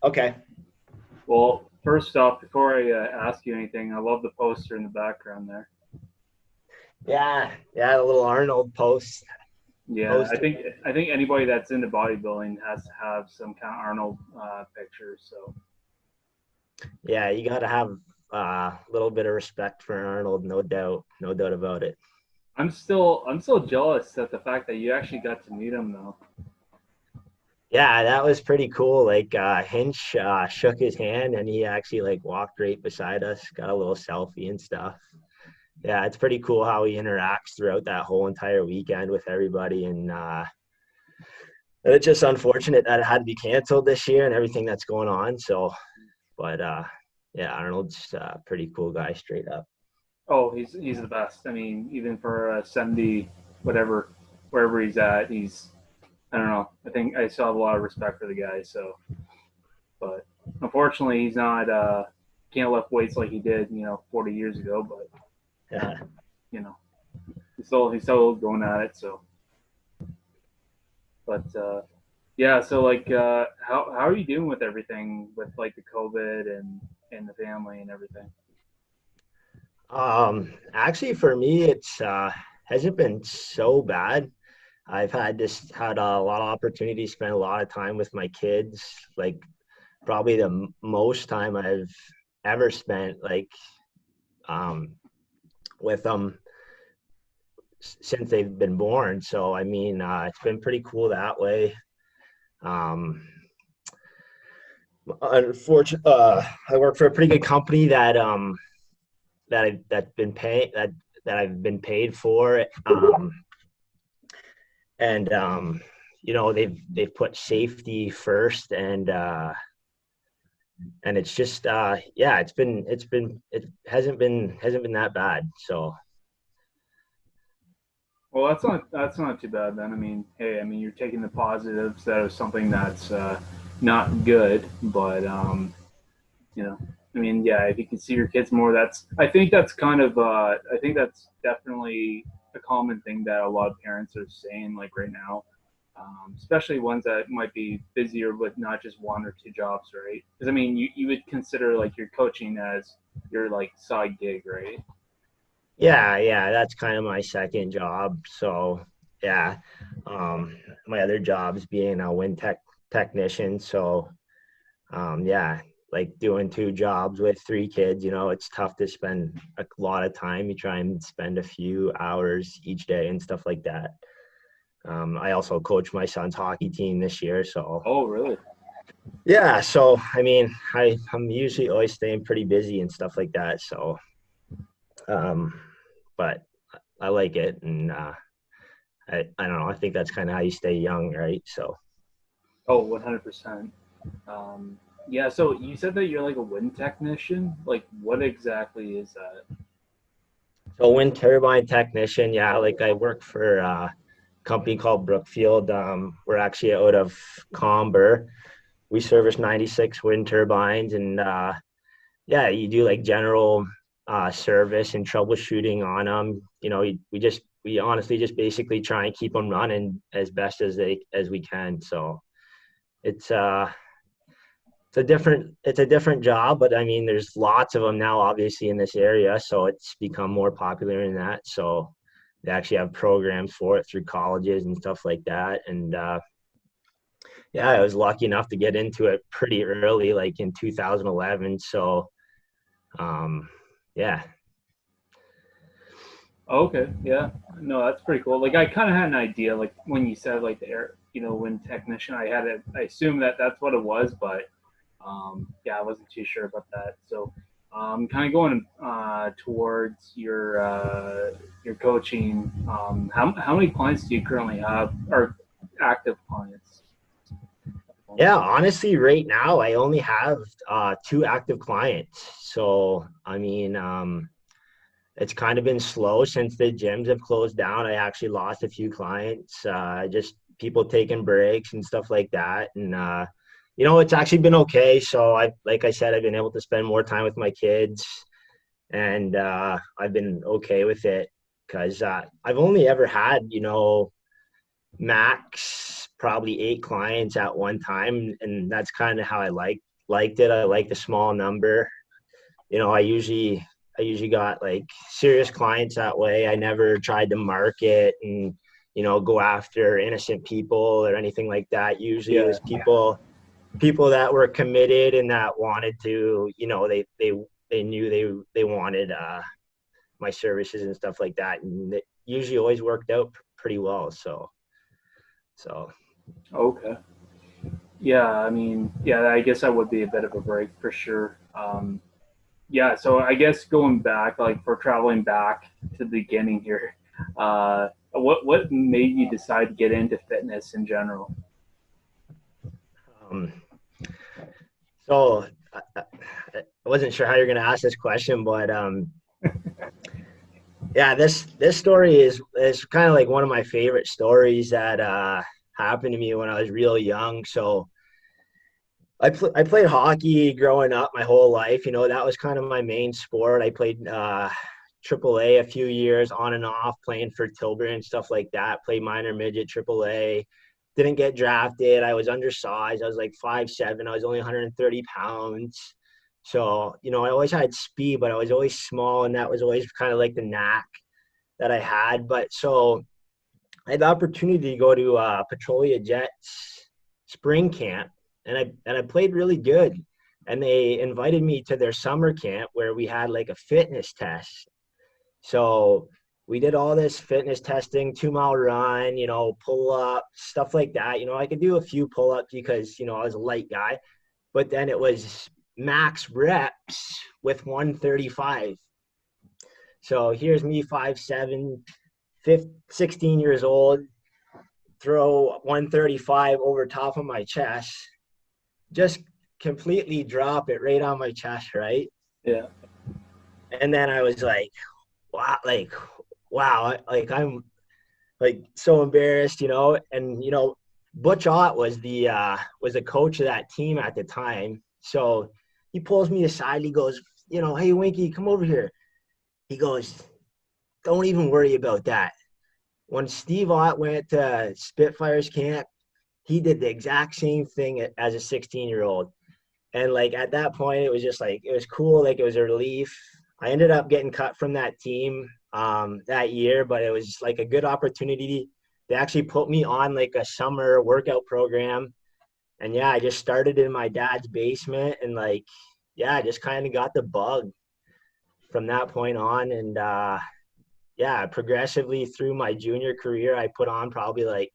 Okay. Well, first off, before I ask you anything, I love the poster in the background there. Yeah, yeah, the little Arnold Yeah, I poster. think I think anybody that's into bodybuilding has to have some kind of Arnold picture. So Yeah, you got to have a little bit of respect for Arnold, no doubt about it. I'm still jealous at the fact that you actually got to meet him though. Yeah, that was pretty cool. Like Hinch shook his hand and he actually like walked right beside us, got a little selfie and stuff. Yeah, it's pretty cool how he interacts throughout that whole entire weekend with everybody. And it's just unfortunate that it had to be canceled this year and everything that's going on. So, but yeah, Arnold's a pretty cool guy, straight up. Oh, he's the best. I mean, even for 70, whatever, wherever he's at, he's I don't know. I think I still have a lot of respect for the guy. So, but unfortunately, he's not can't lift weights like he did, 40 years ago. But you know, he's still going at it. So, but yeah. So like, how are you doing with everything with like the COVID and the family and everything? Actually, for me, it's hasn't been so bad. I've had a lot of opportunity to spend a lot of time with my kids, like probably the most time I've ever spent, like um, with them since they've been born. So, I mean, it's been pretty cool that way. Um, Unfortunately, I work for a pretty good company that I've been paid for. And they've put safety first, and it's just yeah, it hasn't been that bad. So Well, that's not too bad then. I mean, hey, I mean you're taking the positives out of something that's not good, but you know, I mean, yeah, if you can see your kids more, I think that's kind of I think that's definitely a common thing that a lot of parents are saying like right now, especially ones that might be busier with not just one or two jobs, right? Because I mean, you would consider like your coaching as your like side gig, right? yeah, yeah, that's kind of my second job. So yeah, my other job is being a technician. So yeah, like doing two jobs with three kids, it's tough to spend a lot of time. You try and spend a few hours each day and stuff like that. I also coach my son's hockey team this year. So Oh, really? yeah, so I mean, I'm usually always staying pretty busy and stuff like that. So, um, but I like it, and I don't know. I think that's kind of how you stay young, right? So, Oh, 100%. Um, yeah, so you said that you're like a wind technician. Like, what exactly is that? wind turbine technician. Yeah, like I work for a company called Brookfield. We're actually out of Comber. We service 96 wind turbines, and yeah, you do like general service and troubleshooting on them. We honestly just basically try and keep them running as best as we can. So it's it's a different job, but I mean, there's lots of them now, obviously in this area, so it's become more popular in that. So they actually have programs for it through colleges and stuff like that. And yeah, I was lucky enough to get into it pretty early, like in 2011. So um, yeah. Oh, okay, yeah, no, that's pretty cool. Like, I kind of had an idea, like when you said like the air, wind technician. I assumed that that's what it was, but yeah, I wasn't too sure about that. So, kind of going towards your coaching. How many clients do you currently have, or active clients at the moment? Yeah, honestly, right now I only have two active clients. So, I mean, it's kind of been slow since the gyms have closed down. I actually lost a few clients, just people taking breaks and stuff like that. And it's actually been okay. So like I said, I've been able to spend more time with my kids, and I've been okay with it because I've only ever had, max probably eight clients at one time, and that's kind of how I like liked it. I liked the small number. I usually got like serious clients that way. I never tried to market and go after innocent people or anything like that. Usually it Yeah. was people that were committed and that wanted to, they knew they wanted my services and stuff like that, and it usually always worked out pretty well. So Okay. Yeah, I mean, yeah, I guess that would be a bit of a break for sure. Yeah, so I guess going back, like for traveling back to the beginning here, what made you decide to get into fitness in general? um, so I wasn't sure how you're going to ask this question, but yeah, this story is kind of like one of my favorite stories that happened to me when I was real young. So I played hockey growing up my whole life. That was kind of my main sport. I played AAA a few years on and off, playing for Tilbury and stuff like that. Played minor midget AAA. Didn't get drafted. I was undersized. I was like 5'7". I was only 130 pounds. So, I always had speed, but I was always small, and that was always kind of like the knack that I had. But so I had the opportunity to go to Petrolia Jets spring camp, and I played really good. And they invited me to their summer camp where we had like a fitness test. So we did all this fitness testing, 2 mile run, pull up, stuff like that. I could do a few pull ups because I was a light guy, but then it was max reps with 135. So here's me, 5'7", 16 years old, throw 135 over top of my chest, just completely drop it right on my chest, right? Yeah. And then I was wow, like I'm like so embarrassed, and Butch Ott was the coach of that team at the time. So he pulls me aside, he goes, hey Winky, come over here. He goes, don't even worry about that. When Steve Ott went to Spitfires camp, he did the exact same thing as a 16-year-old. And like at that point, it was just like, it was cool. Like it was a relief. I ended up getting cut from that team that year, but it was just like a good opportunity. They actually put me on like a summer workout program. And yeah, I just started in my dad's basement, and like, yeah, I just kind of got the bug from that point on. And yeah, progressively through my junior career, I put on probably like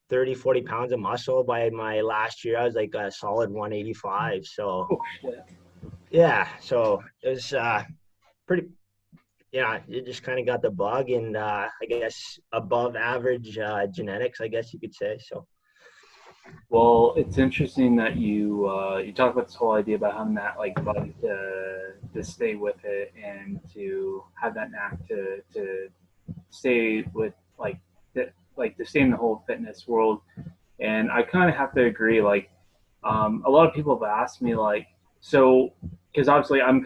30, 40 pounds of muscle. By my last year, I was like a solid 185. So Oh shit. yeah, so it was pretty, yeah, you just kind of got the bug, and I guess above average genetics, I guess you could say. So Well, it's interesting that you talk about this whole idea about having that like bug to stay with it and to have that knack to stay with like to stay in the whole fitness world. And I kind of have to agree. Like, a lot of people have asked me, like, so because obviously I've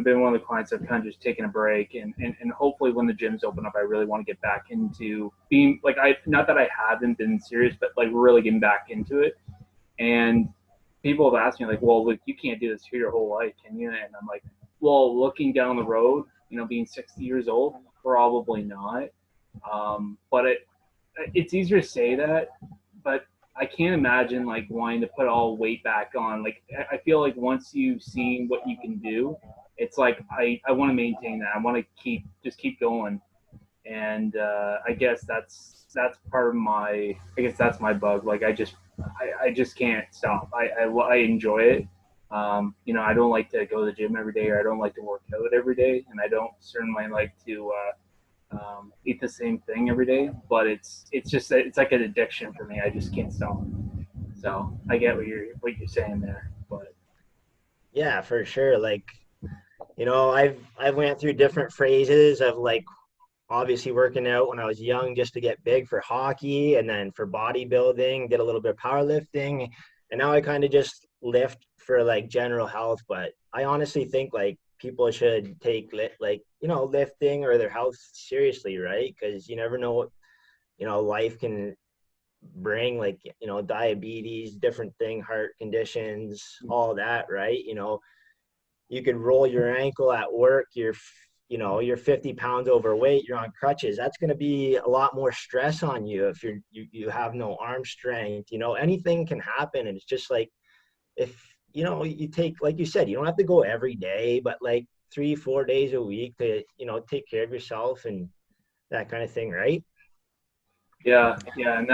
been one of the clients that have kind of just taken a break, and hopefully when the gyms open up, I really want to get back into being like I not that I haven't been serious, but like really getting back into it. And people have asked me like, well, look, you can't do this for your whole life, can you? And I'm like, well, looking down the road, being 60 years old, probably not. But it's easier to say that, but I can't imagine like wanting to put all weight back on. Like I feel like once you've seen what you can do, it's like I want to maintain that. I want to keep going, and I guess that's part of my. I guess that's my bug. Like I just can't stop. I enjoy it. I don't like to go to the gym every day, or I don't like to work out every day, and I don't certainly like to eat the same thing every day. But it's just it's like an addiction for me. I just can't stop. So I get what you're saying there, but yeah, for sure. Like, I've went through different phases of like obviously working out when I was young just to get big for hockey, and then for bodybuilding, did a little bit of powerlifting, and now I kind of just lift for like general health. But I honestly think like people should take like lifting or their health seriously, right? Because you never know what life can bring, like, diabetes, different thing, heart conditions, all that, right? You could roll your ankle at work, you're 50 pounds overweight, you're on crutches. That's going to be a lot more stress on you if you have no arm strength. Anything can happen. And it's just like, if you take, like you said, you don't have to go every day, but like 3-4 days a week to take care of yourself and that kind of thing, right? Yeah, and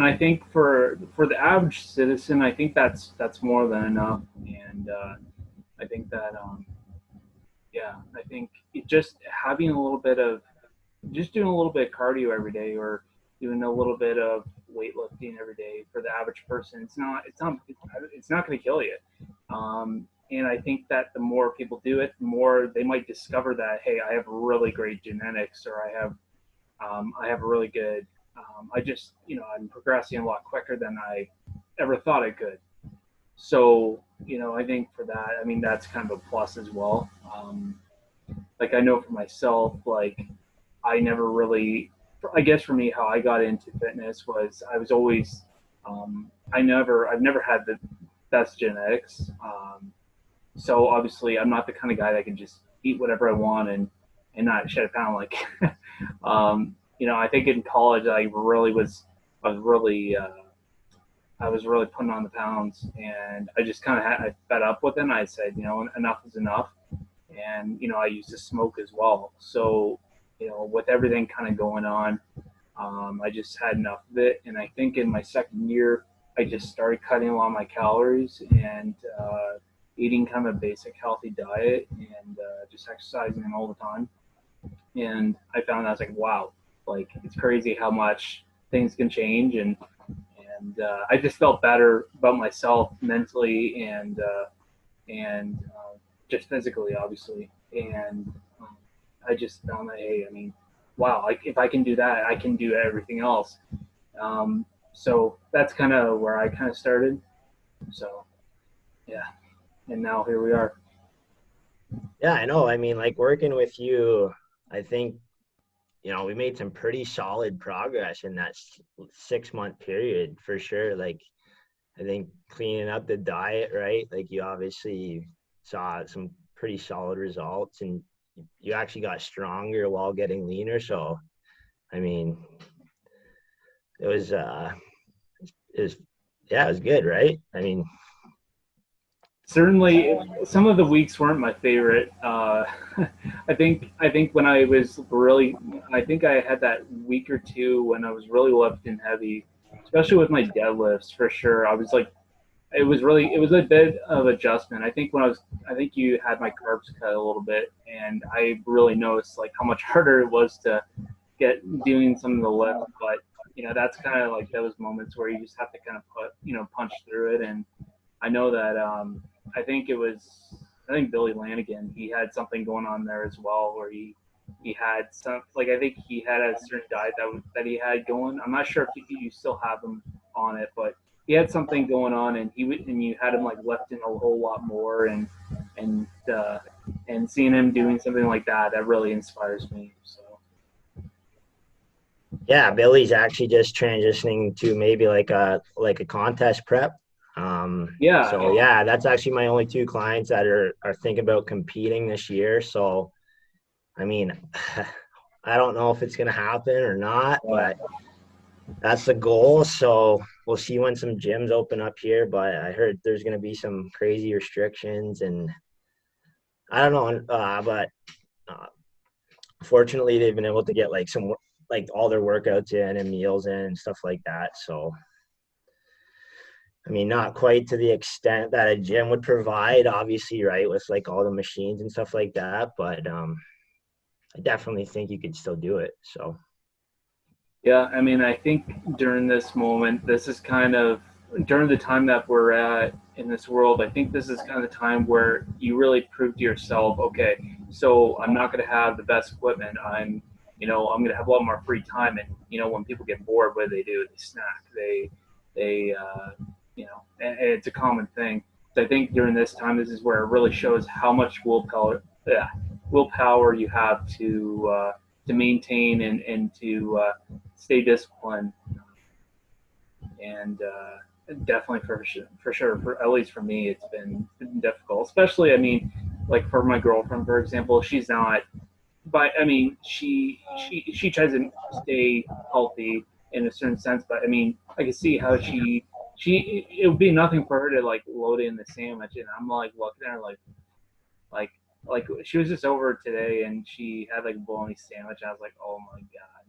I think for the average citizen, I think that's more than enough, and I think that yeah, I think it just having a little bit of just doing a little bit of cardio every day or doing a little bit of weightlifting every day for the average person, it's not going to kill you. And I think that the more people do it, the more they might discover that, hey, I have really great genetics, or I have a really good I just I'm progressing a lot quicker than I ever thought I could. So I think for that, I mean, that's kind of a plus as well. Like I know for myself, like I never really, I guess for me, how I got into fitness was I was always, I've never had the best genetics. So obviously, I'm not the kind of guy that can just eat whatever I want and not shed a pound. Like, I think in college I was really, I was really putting on the pounds, and I just kind of I fed up with it. And I said, enough is enough, and I used to smoke as well. So, with everything kind of going on, I just had enough of it. And I think in my second year, I just started cutting a lot of my calories and eating kind of a basic healthy diet and just exercising all the time. And I found I was like, wow, like it's crazy how much things can change. And I just felt better about myself mentally and just physically, obviously. And I just found that, hey, I mean, wow, like if I can do that, I can do everything else. So that's kind of where I kind of started. So yeah, and now here we are. Yeah, I know. I mean, like, working with you, I think we made some pretty solid progress in that 6-month period for sure. Like, I think cleaning up the diet, right? Like, you obviously saw some pretty solid results, and you actually got stronger while getting leaner. So, I mean, it was, it was, yeah, it was good, right? I mean, Certainly, some of the weeks weren't my favorite. I think when I was really, I think I had that week or two when I was really lifting heavy, especially with my deadlifts for sure. I was like, it was a bit of adjustment. I think you had my carbs cut a little bit, and I really noticed like how much harder it was to get doing some of the lift. But that's kind of like those moments where you just have to kind of punch through it. And I know that I think Billy Lanigan, he had something going on there as well where he had some, like I think he had a certain diet that he had going. I'm not sure if you still have him on it, but he had something going on, and you had him like lifting a whole lot more, and uh, and seeing him doing something like that really inspires me. So yeah, Billy's actually just transitioning to maybe like a contest prep. yeah, So yeah, that's actually my only two clients that are thinking about competing this year. So I mean, I don't know if it's gonna happen or not, but that's the goal. So we'll see when some gyms open up here. But I heard there's gonna be some crazy restrictions, and I don't know. But uh, fortunately, they've been able to get like all their workouts in and meals in and stuff like that. So I mean, not quite to the extent that a gym would provide, obviously, right, with like all the machines and stuff like that. But I definitely think you could still do it. So yeah. I mean, I think during this moment, this is kind of during the time that we're at in this world. I think this is kind of the time where you really prove to yourself, okay, so I'm not going to have the best equipment. I'm going to have a lot more free time. And when people get bored, what do? They snack. They and it's a common thing. So I think during this time, this is where it really shows how much willpower you have to maintain and to stay disciplined. and definitely for sure, for at least for me, it's been difficult. Especially, I mean, like for my girlfriend, for example, she's not. But I mean, she tries to stay healthy in a certain sense. But I mean, I can see how she it would be nothing for her to like load in the sandwich, and I'm like looking at her like like she was just over today and she had like a bologna sandwich. And I was like, oh my god,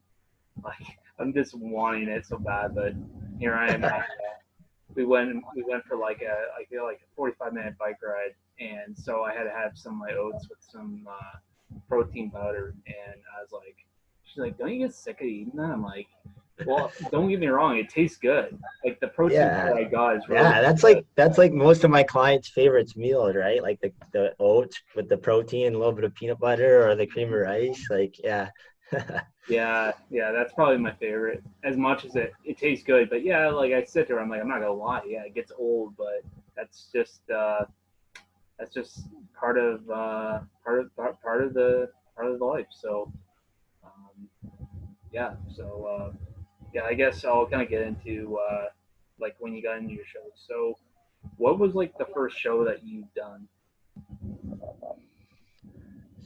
like I'm just wanting it so bad, but here I am. We went for like a I feel like a 45-minute bike ride, and so I had to have some of my oats with some protein powder, and I was like, she's like, don't you get sick of eating that? I'm like, well, don't get me wrong, it tastes good. Like the protein Yeah. powder I got is really Yeah, good. that's like most of my clients' favorites meals, right? Like the oats with the protein, a little bit of peanut butter or the cream of rice. Like, yeah. Yeah, yeah, that's probably my favorite. As much as it tastes good, but yeah, like I sit there, I'm like, I'm not gonna lie, yeah, it gets old, but that's just uh, that's just part of the life. So yeah, so yeah, I guess I'll kind of get into like when you got into your shows. So what was like the first show that you've done?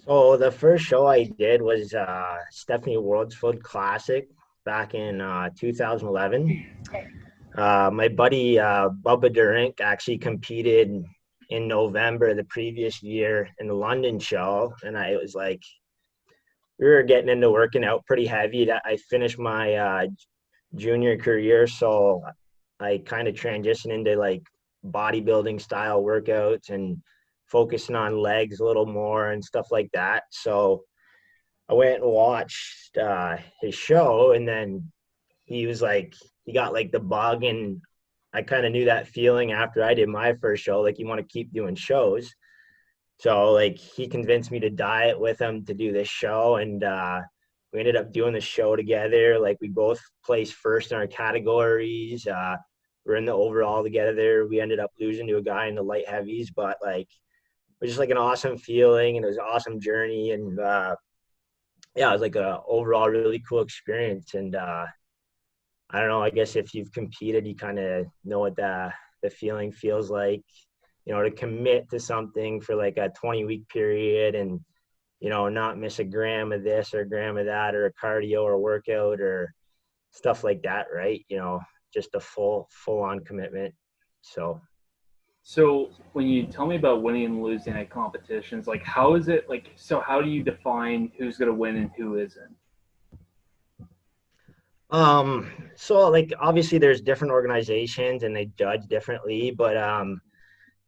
So the first show I did was Stephanie World's Food Classic back in 2011. My buddy Bubba Durink actually competed in November the previous year in the London show, and I was like, we were getting into working out pretty heavy. That I finished my junior career, so I kind of transitioned into like bodybuilding style workouts and focusing on legs a little more and stuff like that. So I went and watched his show, and then he was like, he got like the bug, and I kind of knew that feeling after I did my first show, like you want to keep doing shows. So like he convinced me to diet with him to do this show, and we ended up doing the show together. Like we both placed first in our categories. We're in the overall together. We ended up losing to a guy in the light heavies, but like it was just like an awesome feeling, and it was an awesome journey, and yeah, it was like a overall really cool experience. And I don't know. I guess if you've competed, you kind of know what the feeling feels like. You know, to commit to something for like a 20-week period, and not miss a gram of this or a gram of that, or a cardio or workout or stuff like that, right? Just a full on commitment. So So when you tell me about winning and losing at competitions, like how is it like? So how do you define who's gonna win and who isn't? so like obviously there's different organizations and they judge differently, but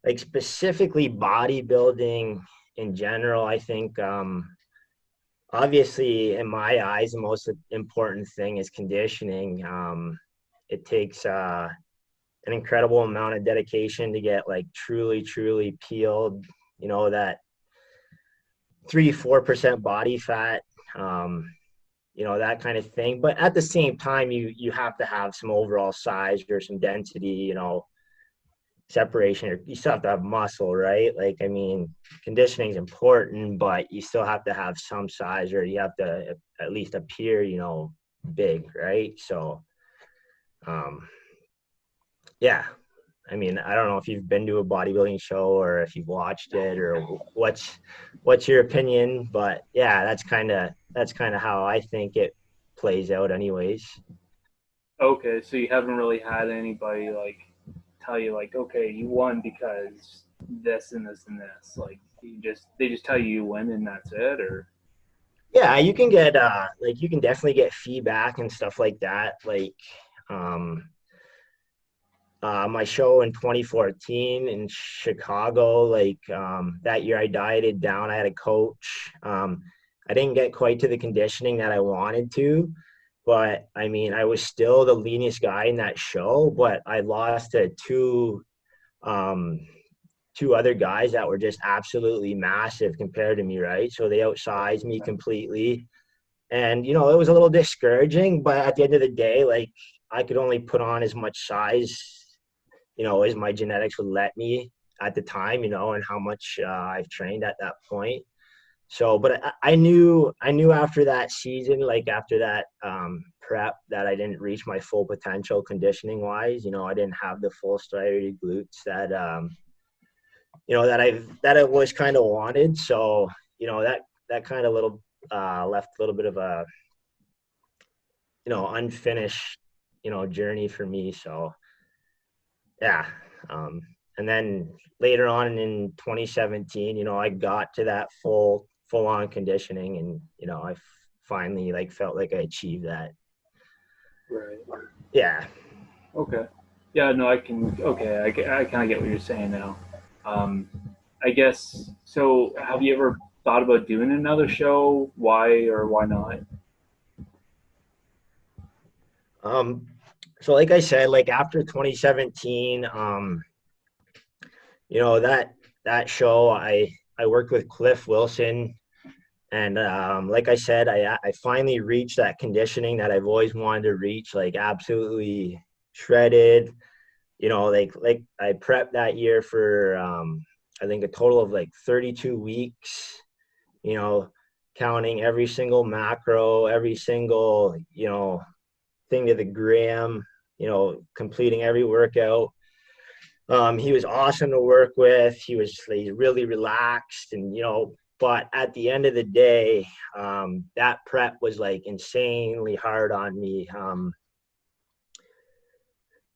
like specifically bodybuilding in general, I think obviously in my eyes the most important thing is conditioning. It takes an incredible amount of dedication to get like truly peeled, that 3-4% body fat, um that kind of thing. But at the same time, you have to have some overall size or some density, separation, or you still have to have muscle, right? Like, I mean, conditioning is important, but you still have to have some size, or you have to at least appear, big, right? So um yeah, I mean, I don't know if you've been to a bodybuilding show or if you've watched it, or what's your opinion, but yeah, that's kind of how I think it plays out anyways. Okay, so you haven't really had anybody like tell you like, okay, you won because this and this and this. Like they just tell you you win and that's it, or Yeah, you can get like you can definitely get feedback and stuff like that. Like um my show in 2014 in Chicago, like that year I dieted down. I had a coach. I didn't get quite to the conditioning that I wanted to, but I mean, I was still the leanest guy in that show, but I lost to um, two other guys that were just absolutely massive compared to me, right? So they outsized me completely. And, it was a little discouraging, but at the end of the day, like I could only put on as much size, as my genetics would let me at the time, and how much I've trained at that point. So, but I knew after that season, like after that prep that I didn't reach my full potential conditioning wise. I didn't have the full striated glutes that that I always kind of wanted. So that kind of little left a little bit of a unfinished journey for me. So yeah. And then later on in 2017, I got to that full on conditioning, and I finally felt like I achieved that. Right. Yeah. Okay. Yeah. No, I can. Okay. I kind of get what you're saying now. Um, I guess. So, have you ever thought about doing another show? Why or why not? So like I said, after 2017, that show, I worked with Cliff Wilson, and like I said, I finally reached that conditioning that I've always wanted to reach, absolutely shredded. Like I prepped that year for I think a total of 32 weeks. You know, counting every single macro, every single thing to the gram. Completing every workout. He was awesome to work with. He's really relaxed, and but at the end of the day, that prep was insanely hard on me.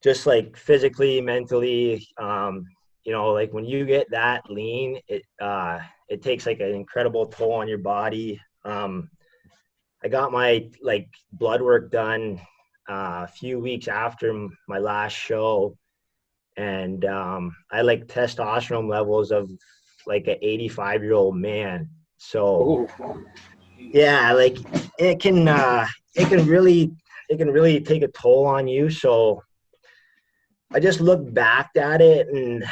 Just physically, mentally, when you get that lean, it takes an incredible toll on your body. I got my blood work done a few weeks after my last show, and I testosterone levels of an 85-year-old man. So Oh, yeah, it can it can really take a toll on you. So I just look back at it, and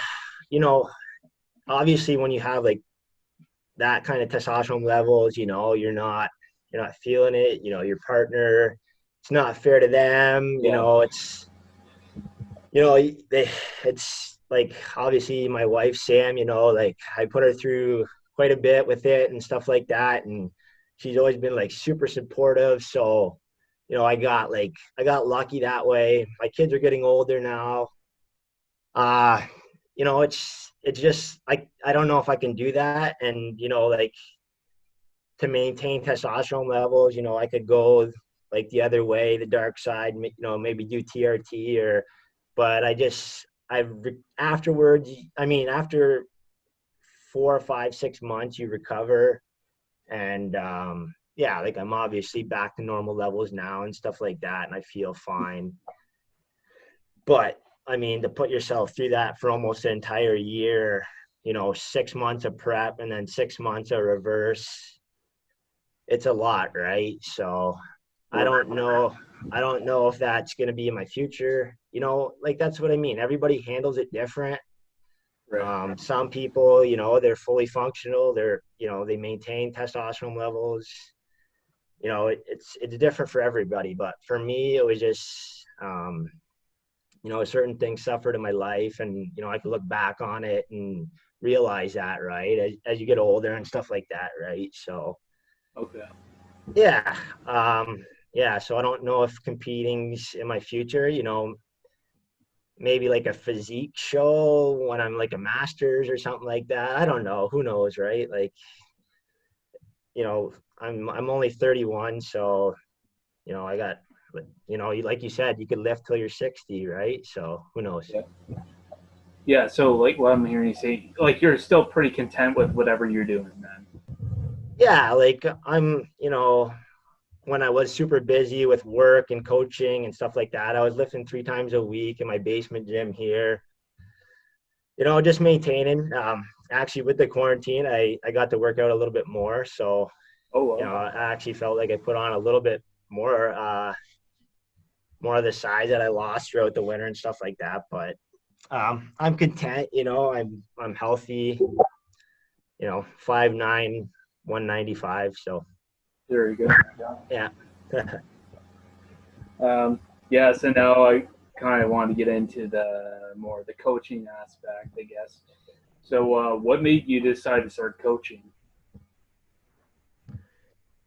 obviously when you have that kind of testosterone levels, you're not feeling it. Your partner, it's not fair to them. yeah. It's it's obviously my wife Sam, I put her through quite a bit with it and stuff like that, and she's always been super supportive. So I got lucky that way. My kids are getting older now. uh it's just I don't know if I can do that, and to maintain testosterone levels, I could go the other way, the dark side, maybe do TRT, but afterwards, I mean, after 4 or 5, 6 months, you recover. And yeah, I'm obviously back to normal levels now and stuff like that. And I feel fine. But I mean, to put yourself through that for almost an entire year, 6 months of prep and then 6 months of reverse, it's a lot, right? So I don't know. I don't know if that's going to be in my future. That's what I mean. Everybody handles it different. Right. Some people, they're fully functional. They maintain testosterone levels. It's different for everybody. But for me, it was just, certain things suffered in my life, and I can look back on it and realize that, right, as you get older and stuff like that, right? So Okay. yeah. Yeah, so I don't know if competing's in my future, maybe a physique show when I'm a master's or something like that. I don't know. Who knows, right? I'm only 31, so I got like you said, you could lift till you're 60, right? So who knows? Yeah. Yeah. So, what I'm hearing you say, you're still pretty content with whatever you're doing, then. Yeah, I'm, when I was super busy with work and coaching and stuff like that, I was lifting 3 times a week in my basement gym here. Just maintaining. Actually, with the quarantine, I got to work out a little bit more. So, Oh well. I actually felt like I put on a little bit more of the size that I lost throughout the winter and stuff like that. But I'm content. I'm healthy. 5'9", 195. So Very good. yeah. Yeah. So now I kind of want to get into the coaching aspect, I guess. So, what made you decide to start coaching?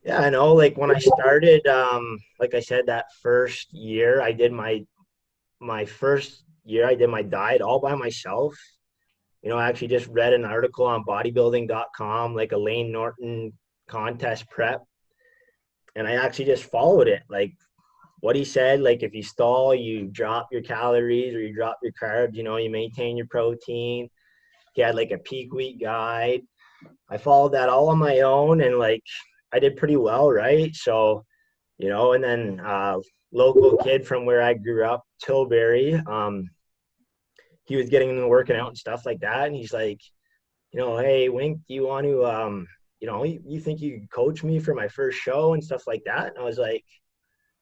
Yeah, I know. Like when I started, like I said, that first year, I did my first year, I did my diet all by myself. I actually just read an article on bodybuilding.com, like a Lane Norton contest prep, and I actually just followed it. Like what he said, like if you stall, you drop your calories or you drop your carbs, you maintain your protein. He had like a peak week guide. I followed that all on my own and like I did pretty well, right? So, and then local kid from where I grew up, Tilbury, he was getting into working out and stuff like that. And he's like, hey, Wink, do you want to, you think you could coach me for my first show and stuff like that? And I was like,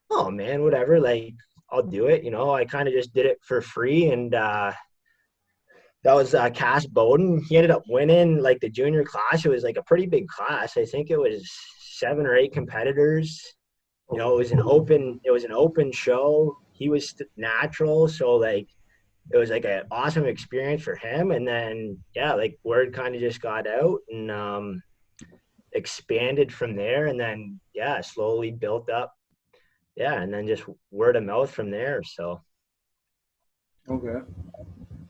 oh man, whatever. Like, I'll do it. I kind of just did it for free. And that was Cass Bowden. He ended up winning like the junior class. It was like a pretty big class. I think it was 7 or 8 competitors. It was an open show. He was natural. So like, it was like an awesome experience for him. And then, yeah, like word kind of just got out and expanded from there. And then, yeah, slowly built up. Yeah. And then just word of mouth from there. So, Okay,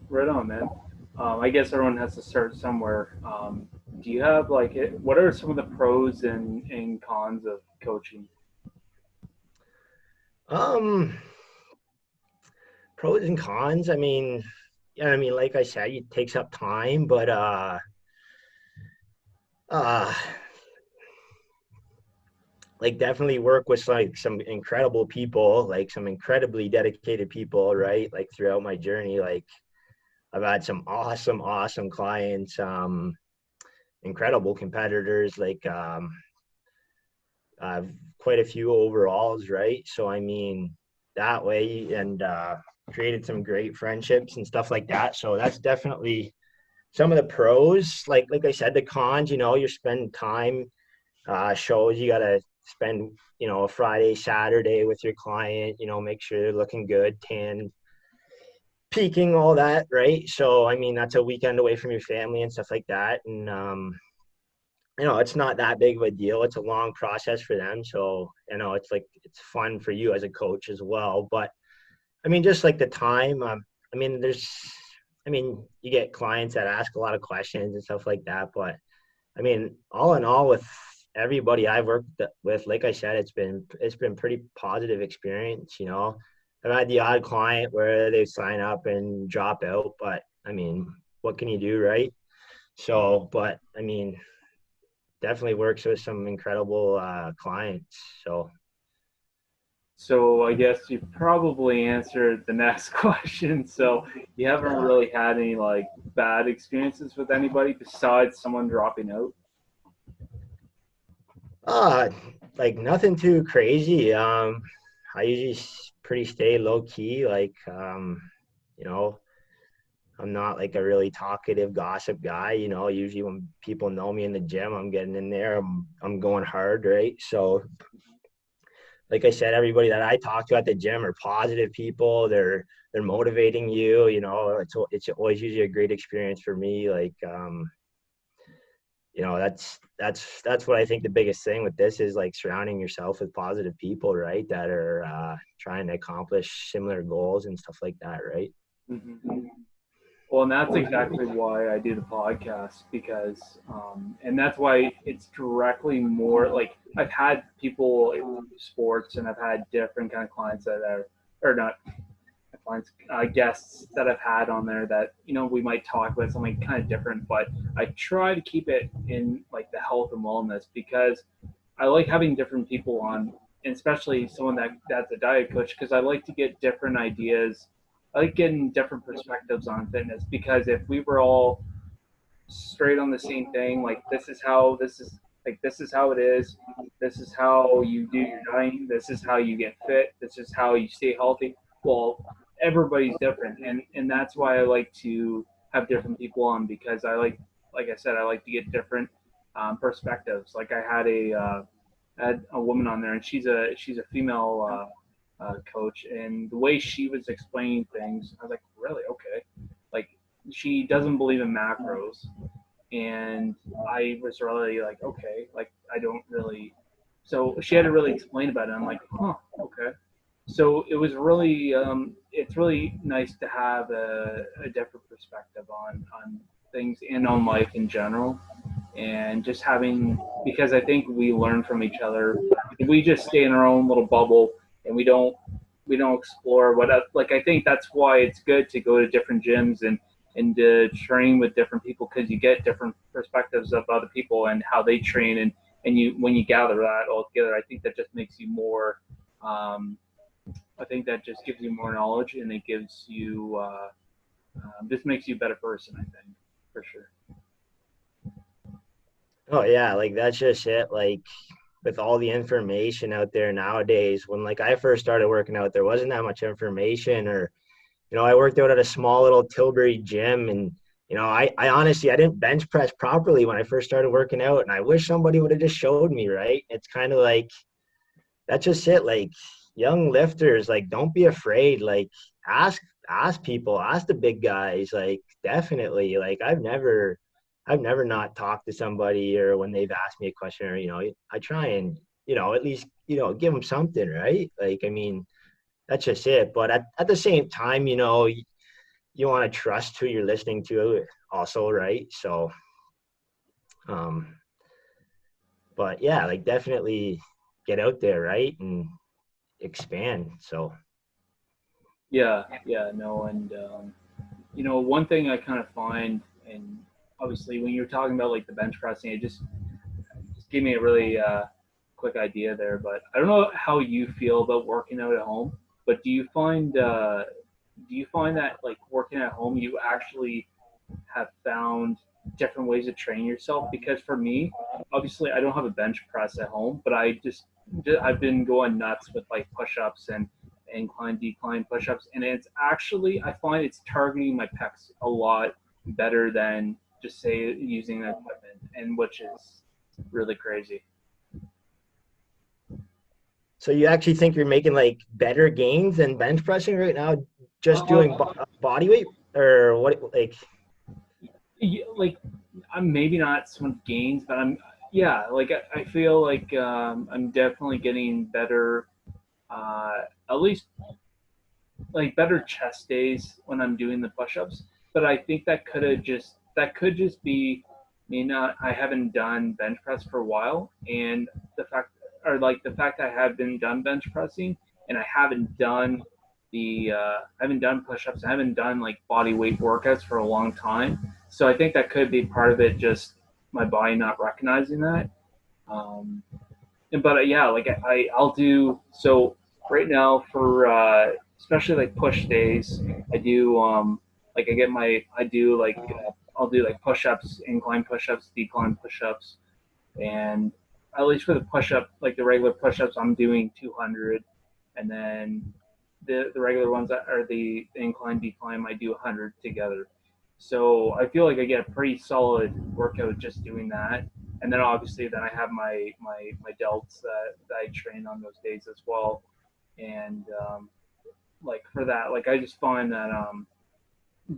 right on, man. I guess everyone has to start somewhere. Do you have like what are some of the pros and cons of coaching? um, pros and cons. I mean, yeah, like I said, it takes up time, but uh, like definitely work with like some incredible people, like some incredibly dedicated people, right? Like throughout my journey, like I've had some awesome, awesome clients, incredible competitors, like I've quite a few overalls, right? So I mean that way and created some great friendships and stuff like that. So that's definitely some of the pros. Like I said, the cons, you're spending time shows you gotta spend a Friday, Saturday with your client, make sure they're looking good, tan, peaking, all that, right? So I mean that's a weekend away from your family and stuff like that. And it's not that big of a deal. It's a long process for them. So, it's like it's fun for you as a coach as well. But I mean, just like the time, I mean, you get clients that ask a lot of questions and stuff like that. But I mean, all in all, with everybody I've worked with, like I said, it's been pretty positive experience. I've had the odd client where they sign up and drop out, but I mean, what can you do, right? So, but I mean, definitely works with some incredible clients. So, So I guess you probably answered the next question. So you haven't yeah, really had any like bad experiences with anybody besides someone dropping out. uh, like nothing too crazy. I usually pretty stay low key. Like, you know, I'm not like a really talkative gossip guy. Usually when people know me in the gym, I'm getting in there. I'm going hard, right? So, like I said, everybody that I talk to at the gym are positive people. They're motivating you. It's always usually a great experience for me. Like, that's what I think the biggest thing with this is like surrounding yourself with positive people, right? That are trying to accomplish similar goals and stuff like that, right? Mm-hmm. Well, and that's exactly why I do the podcast because, and that's why it's directly more like I've had people in sports and I've had different kind of clients that are, or not clients, guests that I've had on there that, we might talk about something kind of different, but I try to keep it in like the health and wellness because I like having different people on, and especially someone that's a diet coach, because I like to get different ideas. I like getting different perspectives on fitness because if we were all straight on the same thing, like this is how it is, this is how you do your diet, this is how you get fit, this is how you stay healthy. Well, everybody's different, and that's why I like to have different people on because like I said, I like to get different perspectives. Like I had a woman on there, and she's a female coach, and the way she was explaining things, I was like, really, okay. Like she doesn't believe in macros, and I was really like, okay, like I don't really. So she had to really explain about it. I'm like, huh, okay. So it was really, it's really nice to have a different perspective on things and on life in general, and just having, because I think we learn from each other. If we just stay in our own little bubble and we don't explore what, like, I think that's why it's good to go to different gyms and to train with different people, because you get different perspectives of other people and how they train, and you, when you gather that all together, I think that just makes you more, um, I think that just gives you more knowledge, and it gives you, just makes you a better person, I think, for sure. Oh yeah, like that's just it. Like with all the information out there nowadays, when like I first started working out, there wasn't that much information. Or I worked out at a small little Tilbury gym, and I honestly I didn't bench press properly when I first started working out, and I wish somebody would have just showed me, right? It's kind of like that's just it. Like young lifters, like don't be afraid. Like ask ask people, ask the big guys. Like definitely. Like I've never not talked to somebody, or when they've asked me a question, or I try and at least give them something, right? Like I mean that's just it. But at the same time, you want to trust who you're listening to also, right? So um but yeah, like definitely get out there, right? And expand. So Yeah, yeah, no, and one thing I kind of find, and obviously when you're talking about like the bench pressing, it just gave me a really quick idea there. But I don't know how you feel about working out at home, but do you find that like working at home, you actually have found different ways to train yourself? Because for me, obviously, I don't have a bench press at home, but I've been going nuts with like push-ups and incline decline push-ups, and it's actually, I find it's targeting my pecs a lot better than just say using equipment, and which is really crazy. So you actually think you're making like better gains than bench pressing right now, just doing Uh, body weight, or what? Like, like, I'm maybe not some gains, but yeah, like I feel like I'm definitely getting better, uh, at least like better chest days when I'm doing the push-ups. But I think that could just be me, not, I haven't done bench press for a while, and the fact, or like the fact I have been done bench pressing, and I haven't done push-ups, I haven't done like body weight workouts for a long time. So I think that could be part of it, just my body not recognizing that. Um, but yeah, like I'll do so right now for especially like push days. I do like I do like I'll do like push-ups, incline push-ups, decline push-ups, and at least for the push-up, like the regular push-ups, I'm doing 200, and then the regular ones that are the incline decline, I do 100 together. So I feel like I get a pretty solid workout just doing that. And then obviously then I have my delts that I train on those days as well. And like for that, like I just find that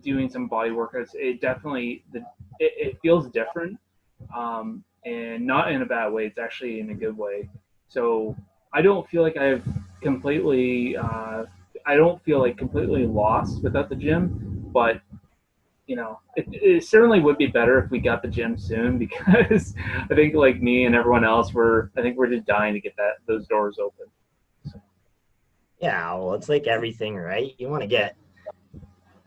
doing some body workouts, it definitely it feels different, and not in a bad way. It's actually in a good way. So I don't feel like I've completely I don't feel like completely lost without the gym, but it certainly would be better if we got the gym soon, because I think like me and everyone else, I think we're just dying to get those doors open. So, yeah, well, it's like everything, right? You want to get,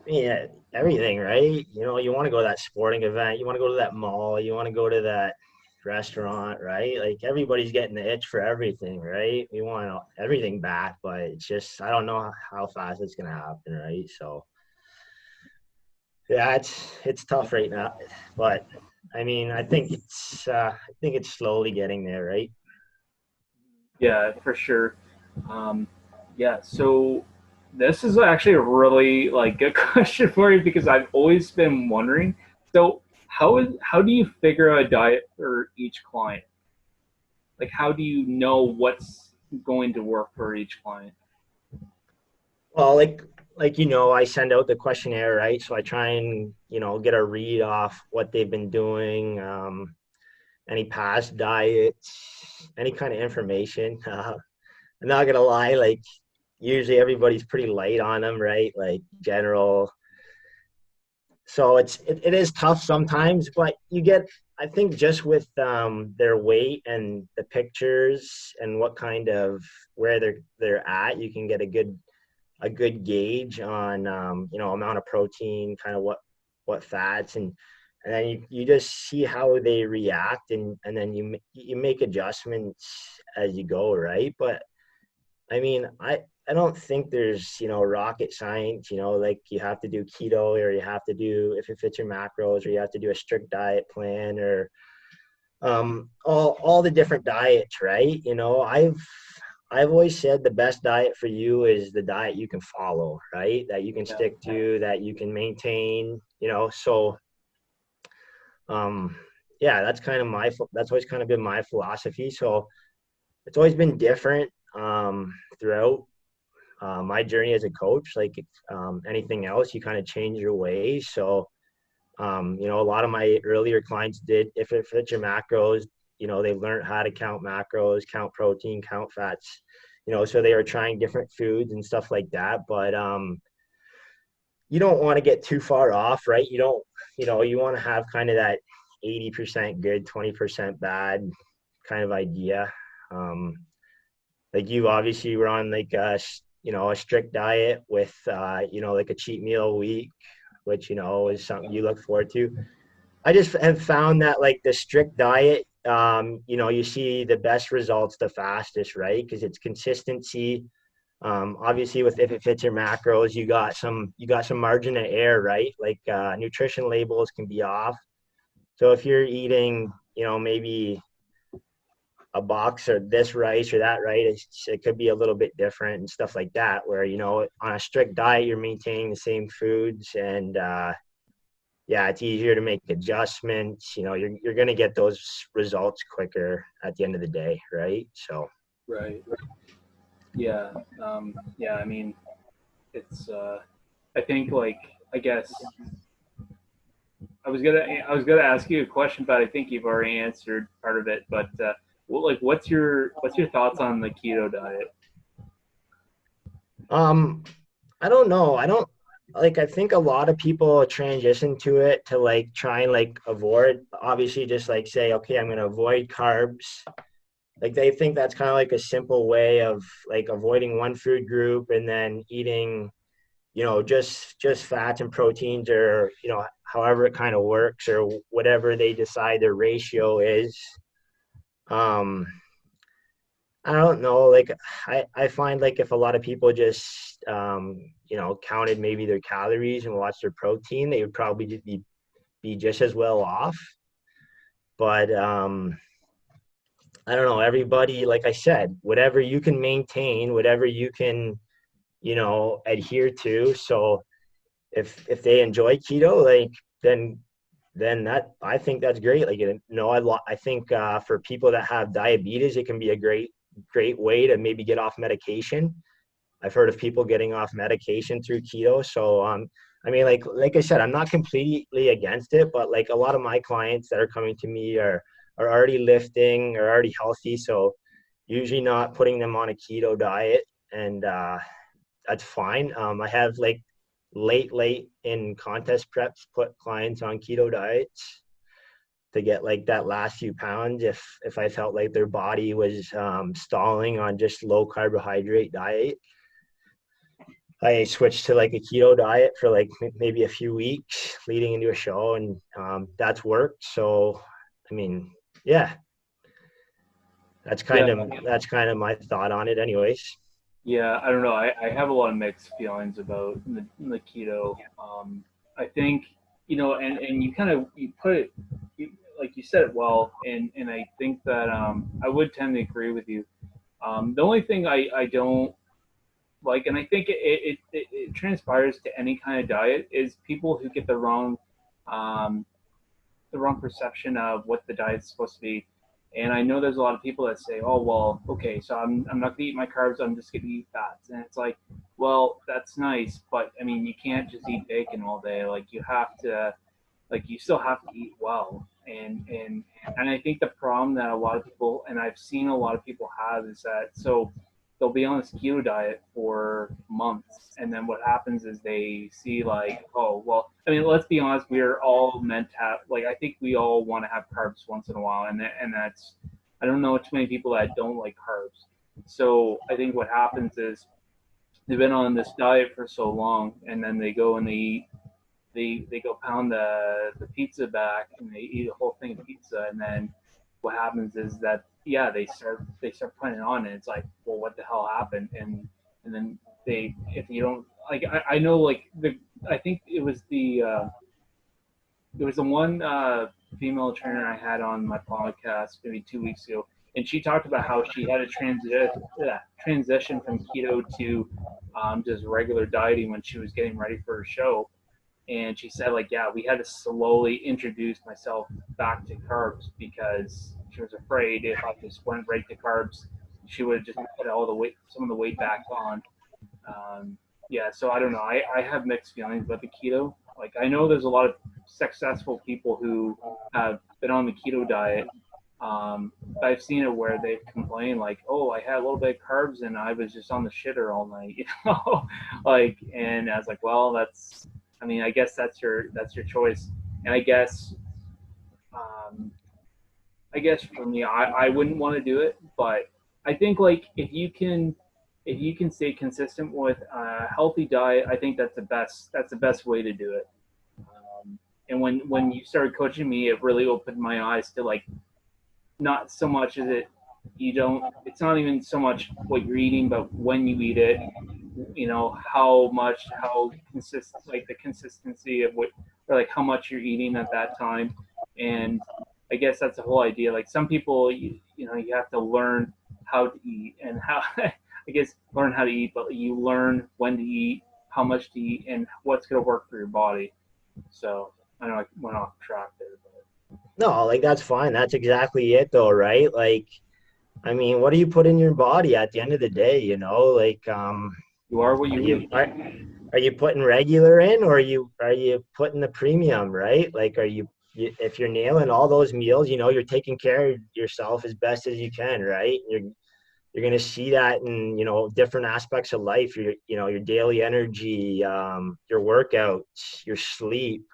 yeah, everything, right? You want to go to that sporting event, you want to go to that mall, you want to go to that restaurant, right? Like everybody's getting the itch for everything, right? We want everything back, but it's just I don't know how fast it's gonna happen, right? So yeah, it's tough right now, but I mean, I think it's slowly getting there, right? yeah, for sure. Um, yeah, so this is actually a really like good question for you, because I've always been wondering. So how do you figure out a diet for each client? Like, how do you know what's going to work for each client? Well, I send out the questionnaire, right? So I try and get a read off what they've been doing. any past diets, any kind of information. I'm not gonna lie, like usually everybody's pretty light on them, right? Like general. So it is tough sometimes, but you get, I think, just with their weight and the pictures and what kind of where they're at, you can get a good gauge on amount of protein, kind of what fats, and then you just see how they react, and then you make adjustments as you go, right? But I mean, I don't think there's, rocket science, like you have to do keto, or you have to do, if it fits your macros, or you have to do a strict diet plan, or all the different diets, right? I've always said the best diet for you is the diet you can follow, right? That you can Yeah. stick to, that you can maintain, so um yeah, that's always kind of been my philosophy. So it's always been different throughout my journey as a coach. Like anything else, you kind of change your ways. So a lot of my earlier clients did, if it fits your macros, they learned how to count macros, count protein, count fats, so they were trying different foods and stuff like that. But you don't want to get too far off, right? You don't, you want to have kind of that 80% good, 20% bad kind of idea. Um, like you obviously were on like a strict diet with like a cheat meal a week, which is something you look forward to. I just have found that like the strict diet, you see the best results the fastest, right? Because it's consistency. Obviously, with if it fits your macros, you got some margin of error, right? Like nutrition labels can be off. So if you're eating, maybe a box or this rice or that, right? It could be a little bit different and stuff like that. Where on a strict diet, you're maintaining the same foods, and yeah, it's easier to make adjustments. You're going to get those results quicker at the end of the day, right? So Right. Yeah. Yeah. I mean, it's. I think like I guess I was gonna ask you a question, but I think you've already answered part of it. But what's your thoughts on the keto diet? um, I don't know. I don't like. I think a lot of people transition to it to like try and like avoid. Obviously, just like say, okay, I'm going to avoid carbs. Like they think that's kind of like a simple way of like avoiding one food group and then eating, just fats and proteins, or however it kind of works, or whatever they decide their ratio is. Um, I don't know. Like I find like if a lot of people just counted maybe their calories and watched their protein, they would probably just be just as well off. But I don't know. Everybody, like I said, whatever you can maintain, whatever you can, adhere to. So if they enjoy keto, like then that, I think that's great. Like I think for people that have diabetes, it can be a great way to maybe get off medication. I've heard of people getting off medication through keto. So I mean, like I said, I'm not completely against it, but like a lot of my clients that are coming to me are already lifting, are already healthy. So usually not putting them on a keto diet, and that's fine. I have like late in contest preps put clients on keto diets to get like that last few pounds if I felt like their body was stalling on just low carbohydrate diet. I switched to like a keto diet for like maybe a few weeks leading into a show, and that's worked. So I mean, yeah, that's Yeah. kind of that's kind of my thought on it anyways. Yeah, I don't know. I have a lot of mixed feelings about the keto. I think and you kind of you put it like you said it well, and I think that I would tend to agree with you. The only thing I don't like, and I think it transpires to any kind of diet, is people who get um, the wrong perception of what the diet's supposed to be. And I know there's a lot of people that say, "Oh, well, okay, so I'm not gonna eat my carbs. I'm just gonna eat fats." And it's like, well, that's nice, but I mean, you can't just eat bacon all day. Like you have to. like you still have to eat well. And I think the problem that a lot of people, and I've seen a lot of people have, is that so they'll be on this keto diet for months, and then what happens is they see like, oh well, I mean, let's be honest, we're all meant to have, like, I think we all want to have carbs once in a while, and that's, I don't know too many people that don't like carbs. So I think what happens is they've been on this diet for so long, and then they go and they eat, they go pound the pizza back and they eat a whole thing of pizza, and then what happens is that, yeah, they start putting it on, and it's like, well, what the hell happened? And then they, if you don't, like, I know, like, I think it was the one female trainer I had on my podcast maybe 2 weeks ago, and she talked about how she had to transition from keto to just regular dieting when she was getting ready for her show. And she said, like, yeah, we had to slowly introduce myself back to carbs because she was afraid if I just went right to carbs, she would just put all the weight, some of the weight back on. um, yeah, so I don't know. I have mixed feelings about the keto. Like, I know there's a lot of successful people who have been on the keto diet. I've seen it where they've complained like, "Oh, I had a little bit of carbs and I was just on the shitter all night," you know, like, and I was like, "Well, that's, I mean, I guess that's your choice." And um, I guess for me, I wouldn't want to do it, but I think, like, if you can stay consistent with a healthy diet, I think that's the best way to do it. And when you started coaching me, it really opened my eyes to, like, not so much as you don't, it's not even so much what you're eating, but when you eat it, how much, how consistent, like the consistency of what, or like how much you're eating at that time. And I guess that's the whole idea. Like, some people, you have to learn how to eat, and how I guess learn how to eat, but you learn when to eat, how much to eat, and what's going to work for your body. So I know I went off track there, but No, like that's fine. That's exactly it though, right? Like, I mean, what do you put in your body at the end of the day, you know? Like, you are what are you you eat. are you putting regular in, or are you putting the premium, right? Like, if you're nailing all those meals, you're taking care of yourself as best as you can, right? You're going to see that in, different aspects of life, your daily energy, your workouts, your sleep,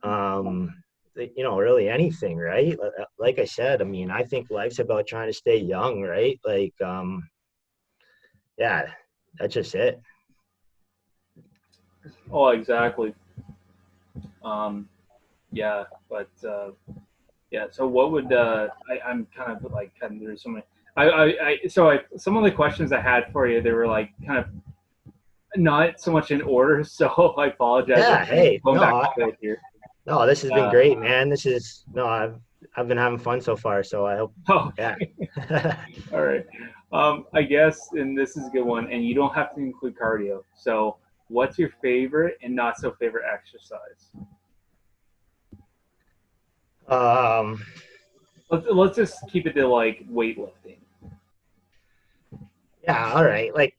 um, really anything, right? Like I said, I mean, I think life's about trying to stay young, right? Like, yeah, that's just it. Oh, exactly. Um, yeah, but yeah. So what would I'm kind of like cutting through so many. Some of the questions I had for you, they were like kind of not so much in order. So I apologize. I'm Yeah. kind of Hey, going back and forth here. no, this has been Uh, great, man. No, I've been having fun so far. So I hope, oh, yeah. all right. I guess, and this is a good one, and you don't have to include cardio. So, what's your favorite and not so favorite exercise? um, Let's just keep it to like weightlifting. yeah. All right. Like,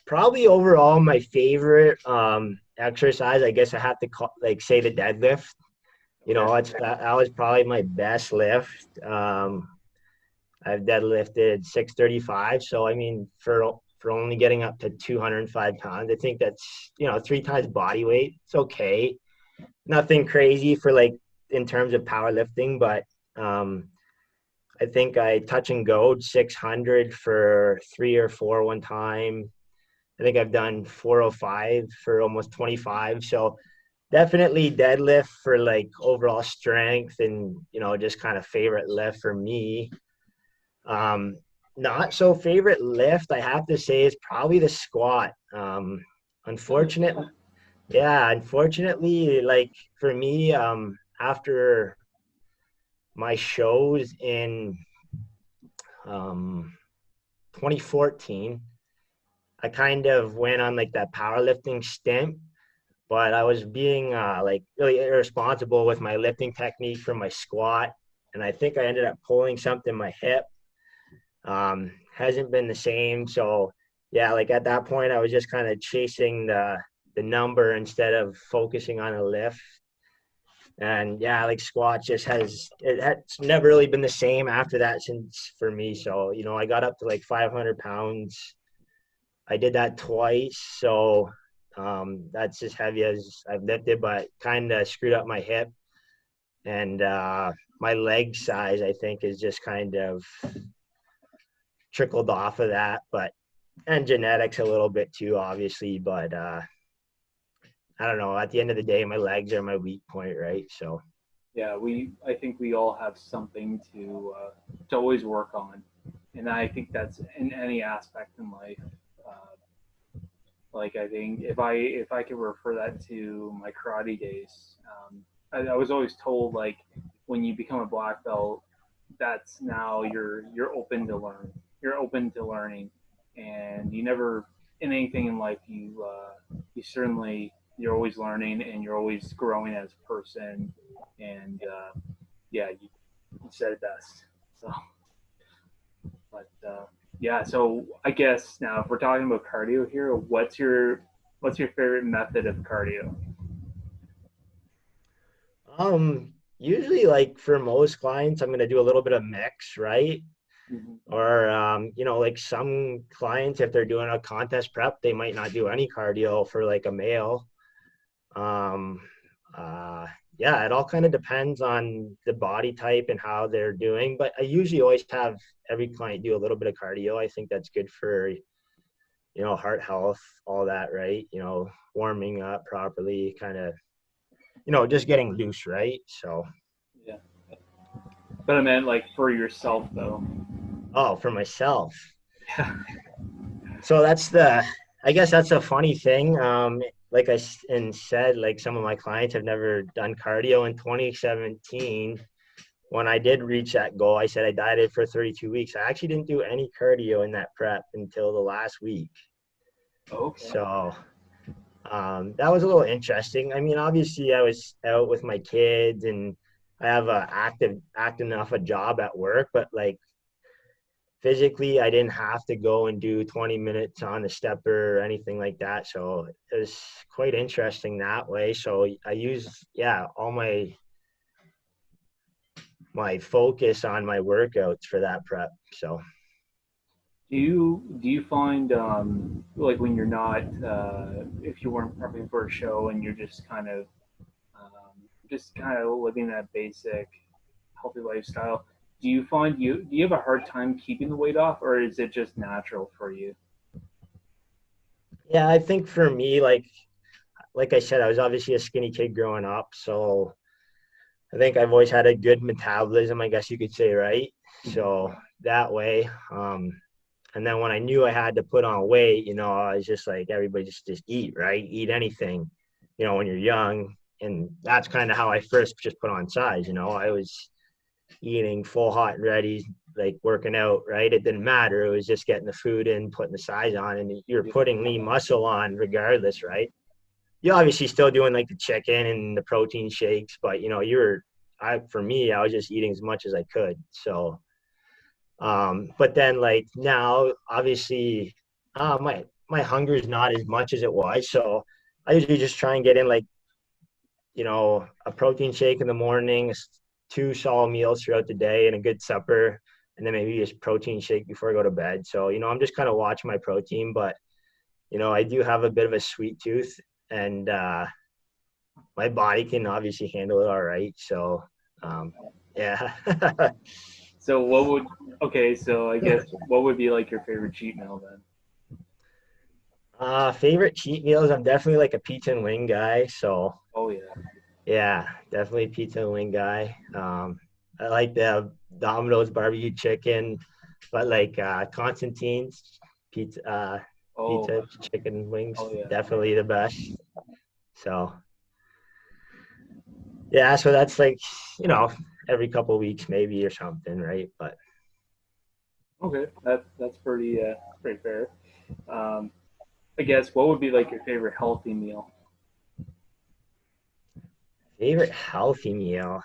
probably overall my favorite exercise, I guess I have to like say the deadlift. Okay. That was probably my best lift. I've deadlifted 635. So I mean, for only getting up to 205 pounds, I think that's, three times body weight. It's okay. Nothing crazy for, like, in terms of powerlifting, but I think I touch and go 600 for 3 or 4 one time. I think I've done 405 for almost 25. So definitely deadlift for, like, overall strength and, just kind of favorite lift for me. Um, Not so favorite lift, I have to say, is probably the squat. Unfortunately, yeah, unfortunately, like, for me, after my shows in um, 2014, I kind of went on like that powerlifting stint, but I was being like really irresponsible with my lifting technique for my squat, and I think I ended up pulling something in my hip. Hasn't been the same. So yeah, like at that point, I was just kind of chasing the number instead of focusing on a lift. And yeah, like squat just it's never really been the same after that since for me. So, I got up to like 500 pounds. I did that twice. So that's as heavy as I've lifted, but kind of screwed up my hip. And my leg size, I think, is just kind of trickled off of that. And genetics a little bit too, obviously. But I don't know. At the end of the day, my legs are my weak point, right? So, Yeah, I think we all have something to always work on, and I think that's in any aspect in life. Uh, like I think if I could refer that to my karate days, I was always told like when you become a black belt, that's now you're open to learn, you're open to learning, and you never in anything in life you certainly you're always learning and you're always growing as a person, and yeah, you said it best. So, but yeah, so I guess now if we're talking about cardio here, what's your favorite method of cardio? usually, like for most clients, I'm going to do a little bit of mix, right? Mm-hmm. Or, like some clients, if they're doing a contest prep, they might not do any cardio for like a male. Um, uh, yeah, it all kind of depends on the body type and how they're doing. But I usually always have every client do a little bit of cardio. I think that's good for, heart health, all that, right? Warming up properly, kind of, just getting loose, right? So, Yeah, but I meant like for yourself though. oh, for myself. Yeah. So I guess that's a funny thing. Like said, like some of my clients have never done cardio in 2017. When I did reach that goal, I said I dieted for 32 weeks. I actually didn't do any cardio in that prep until the last week. Okay. So that was a little interesting. I mean, obviously, I was out with my kids and I have a active enough a job at work, but like physically, I didn't have to go and do 20 minutes on the stepper or anything like that. So it was quite interesting that way. So I used, yeah, all my focus on my workouts for that prep. So Do you find like when you're not if you weren't prepping for a show and you're just kind of living that basic healthy lifestyle, do you find do you have a hard time keeping the weight off, or is it just natural for you? yeah, I think for me, like I said, I was obviously a skinny kid growing up. So I think I've always had a good metabolism, I guess you could say, right? So that way, and then when I knew I had to put on weight, I was just like, everybody just eat, right? Eat anything, when you're young. And that's kind of how I first just put on size. I was eating full hot and ready, like working out, right? It didn't matter. It was just getting the food in, putting the size on, and you're putting lean muscle on regardless, right? You're obviously still doing like the chicken and the protein shakes, but for me, I was just eating as much as I could. So, but then like now, obviously, my hunger is not as much as it was. So I usually just try and get in like, a protein shake in the morning, two solid meals throughout the day and a good supper. And then maybe just protein shake before I go to bed. So, I'm just kind of watching my protein, but I do have a bit of a sweet tooth and my body can obviously handle it all right. So, yeah. So what would okay? So I guess what would be like your favorite cheat meal then? Favorite cheat meals. I'm definitely like a pizza and wing guy. So, Oh yeah. yeah, definitely pizza and wing guy. I like the Domino's barbecue chicken, but like Constantine's Oh pizza, chicken wings, oh yeah. definitely the best. So yeah, so that's like, you know, every couple of weeks maybe or something, right? But Okay, that's pretty fair. Um, I guess what would be like your favorite healthy meal? favorite healthy meal,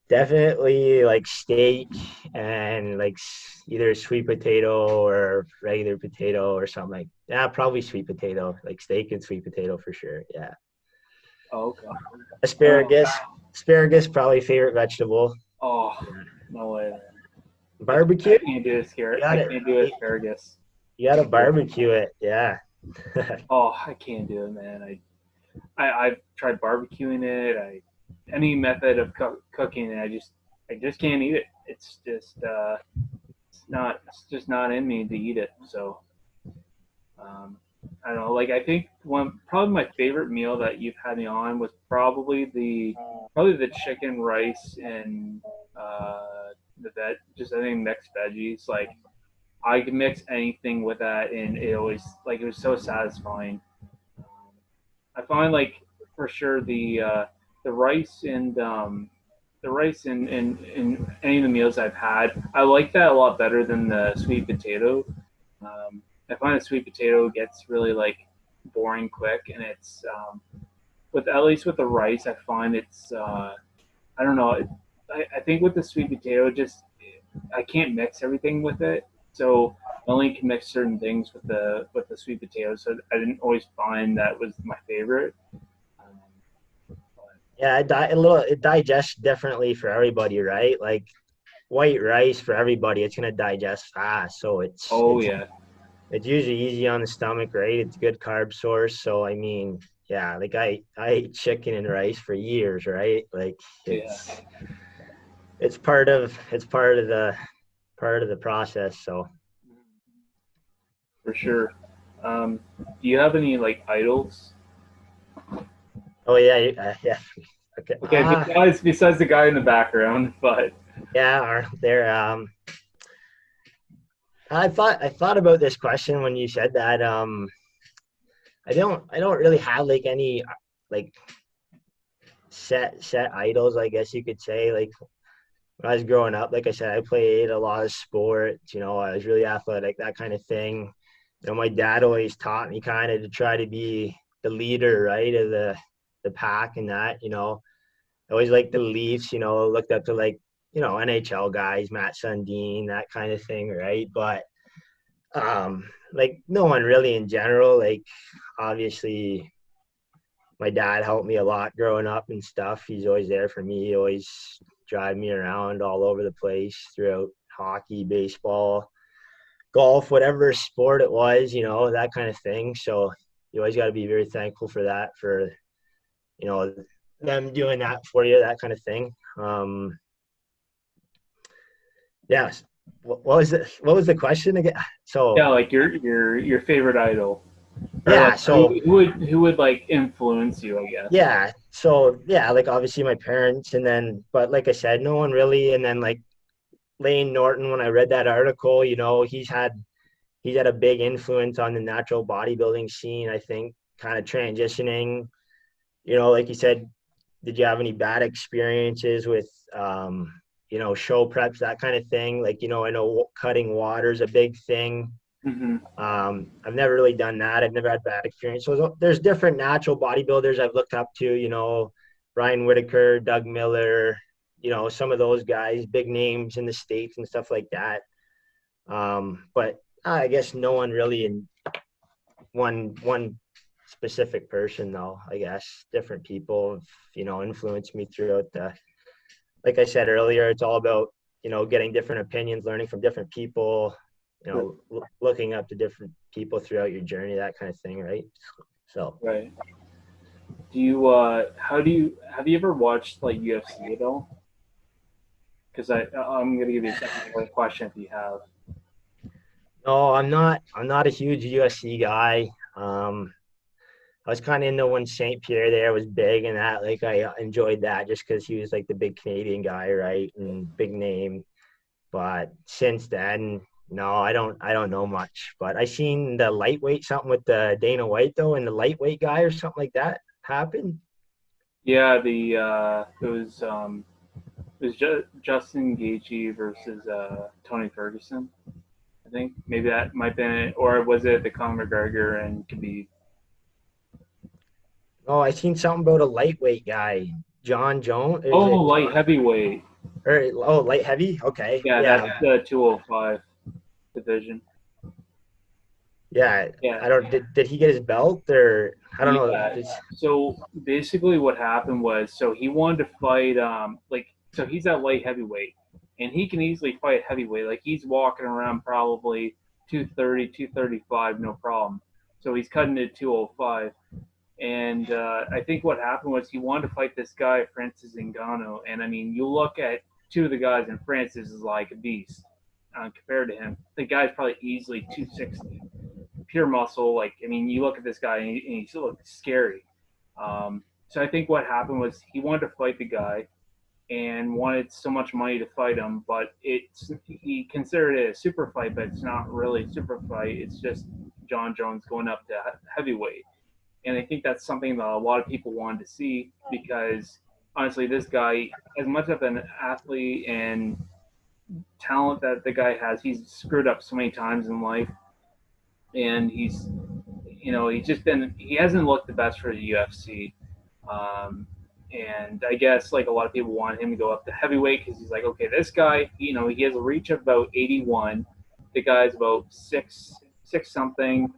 definitely like steak and like either sweet potato or regular potato or something like that. Yeah, probably sweet potato, like steak and sweet potato for sure. Yeah. Oh, okay. Asparagus. Asparagus, probably favorite vegetable. Oh, no way, man. I Barbecue? can't do You I gotta, can't do you, asparagus. you gotta barbecue it. Yeah. Oh, I can't do it, man. I've tried barbecuing it. Any method of cooking it, I just can't eat it. It's just not in me to eat it. So um, I don't know. Like I think one probably my favorite meal that you've had me on was probably the chicken rice and the veg. Just I think mixed veggies. Like I could mix anything with that, and it always like it was so satisfying. Um, I find like for sure the rice and the rice in any of the meals I've had, I like that a lot better than the sweet potato. I find the sweet potato gets really like boring quick, and it's with at least with the rice, I find it's I don't know. I think with the sweet potato, just I can't mix everything with it, so I only can mix certain things with the sweet potato. So I didn't always find that was my favorite. Um, Yeah, it digests differently for everybody, right? Like white rice for everybody, it's gonna digest fast. So oh yeah, it's usually easy on the stomach, right? It's a good carb source. So I mean, yeah, like I ate chicken and rice for years, right? Like yeah, it's part of the process. So for sure. Do you have any like idols? oh yeah, yeah. Okay. Okay, besides the guy in the background, but Yeah, there I thought about this question when you said that. I don't really have like any like set idols, I guess you could say. Like when I was growing up, like I said, I played a lot of sports, I was really athletic, that kind of thing. My dad always taught me kind of to try to be the leader, right, of the pack and that. I always liked the Leafs, looked up to like, NHL guys, Matt Sundin, that kind of thing, right? But like no one really in general, like obviously my dad helped me a lot growing up and stuff. He's always there for me. He always drive me around all over the place throughout hockey, baseball, golf, whatever sport it was, that kind of thing. So you always got to be very thankful for that, for, you know, them doing that for you, that kind of thing. Yes. What was the question again? yeah, So, like your favorite idol, or like yeah. So, who would like influence you, I guess. yeah. So, yeah, like obviously my parents, and then, but like I said, no one really. And then like Lane Norton, when I read that article, he's had a big influence on the natural bodybuilding scene, I think, kind of transitioning, like you said, did you have any bad experiences with, show preps, that kind of thing? Like, I know cutting water is a big thing. Mm-hmm. I've never really done that. I've never had bad experience. So there's different natural bodybuilders I've looked up to, Brian Whitaker, Doug Miller, some of those guys, big names in the States and stuff like that. But I guess no one really in one specific person though. I guess different people have, influenced me throughout like I said earlier, it's all about, getting different opinions, learning from different people, looking up to different people throughout your journey, that kind of thing, right? So Right. Do you how do you have you ever watched like UFC at all? Because I'm gonna give you a second part question if you have. no, I'm not a huge USC guy. I was kind of into when St. Pierre there was big and that, like I enjoyed that just because he was like the big Canadian guy, right, and big name. But since then, no, I don't know much. But I seen the lightweight, something with the Dana White though, and the lightweight guy or something like that happened. Yeah, it was Justin Gaethje versus Tony Ferguson. I think maybe that might been it, or was it the Conor McGregor and Khabib? Oh, I seen something about a lightweight guy, John Jones. Is Oh, it light John? heavyweight. Or light heavy? Okay, Yeah, yeah, that's the 205 division. Yeah, Yeah, I don't. Did he get his belt or I don't know. yeah. So basically, what happened was, so he wanted to fight, so he's at light heavyweight, and he can easily fight heavyweight. Like he's walking around probably 230, 235, no problem. So he's cutting it 205. And I think what happened was he wanted to fight this guy, Francis Ngannou. And I mean, you look at two of the guys, and Francis is like a beast compared to him. The guy's probably easily 260, pure muscle. Like, I mean, you look at this guy, and he still looks scary. So I think what happened was he wanted to fight the guy and wanted so much money to fight him, but he considered it a super fight, but it's not really a super fight. It's just John Jones going up to heavyweight. And I think that's something that a lot of people wanted to see because honestly, this guy, as much of an athlete and talent that the guy has, he's screwed up so many times in life, and he hasn't looked the best for the UFC. Um, and I guess like a lot of people want him to go up to heavyweight because he's like, okay, this guy, he has a reach of about 81. The guy's about six something,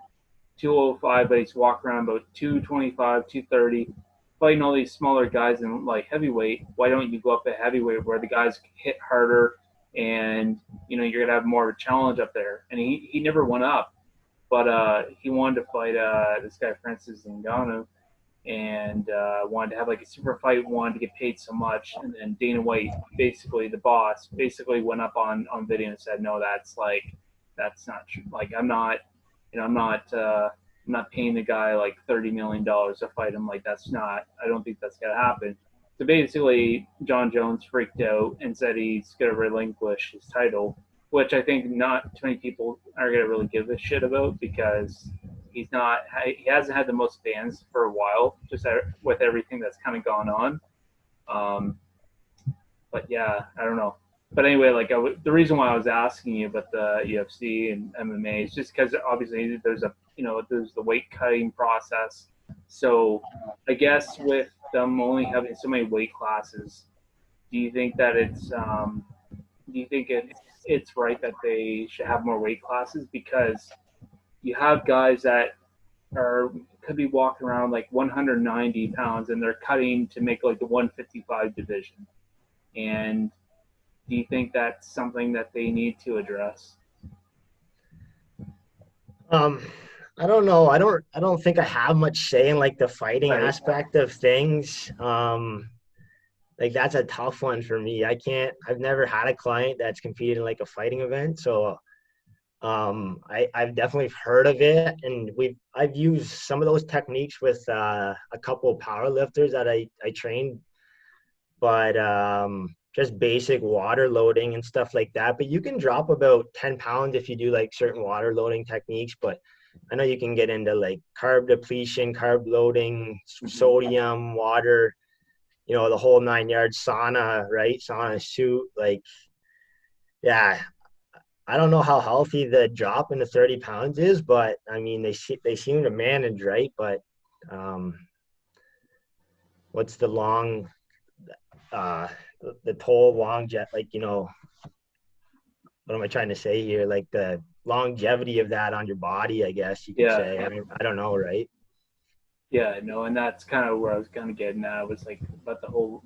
205, but he's walking around about 225, 230, fighting all these smaller guys in like heavyweight. Why don't you go up to heavyweight where the guys hit harder and you're gonna have more of a challenge up there? And he never went up, but he wanted to fight this guy Francis Ngannou and wanted to have like a super fight, wanted to get paid so much, and then Dana White, basically the boss, basically went up on video and said, no, that's not true. Like I'm not paying the guy like $30 million to fight him. Like I don't think that's gonna happen. So basically, John Jones freaked out and said he's gonna relinquish his title, which I think not too many people are gonna really give a shit about because he hasn't had the most fans for a while, just with everything that's kind of gone on. Um, but yeah, I don't know. But anyway, the reason why I was asking you about the UFC and MMA is just because obviously there's the weight cutting process. So I guess with them only having so many weight classes, do you think that do you think it's right that they should have more weight classes because you have guys that are could be walking around like 190 pounds and they're cutting to make like the 155 division, and do you think that's something that they need to address? Um, I don't know. I don't think I have much say in like the fighting Right. aspect of things. Like that's a tough one for me. I've never had a client that's competed in like a fighting event. So I've definitely heard of it, and I've used some of those techniques with a couple of power lifters that I trained, but just basic water loading and stuff like that. But you can drop about 10 pounds if you do like certain water loading techniques. But I know you can get into like carb depletion, carb loading, sodium, water, the whole 9 yards, sauna, right? Sauna suit. Like, yeah, I don't know how healthy the drop in the 30 pounds is, but I mean, they seem to manage, right? But um, what's the long, uh, the total long jet, like, what am I trying to say here? Like the longevity of that on your body, I guess you could Yeah. say. I don't know, right? Yeah, no, and that's kind of where I was kind of getting at. Was like about the whole,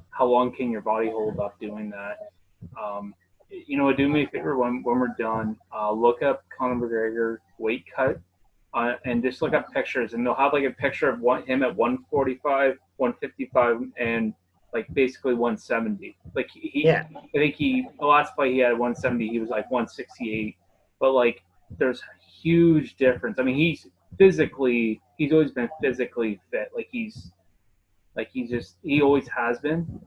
how long can your body hold up doing that? Um, do me a favor when we're done, look up Conor McGregor weight cut, and just look up pictures, and they'll have like a picture of him at 145, 155, and like basically 170. Like Yeah. I think the last fight he had 170, he was like 168, but like there's huge difference. I mean, he's always been physically fit. He always has been.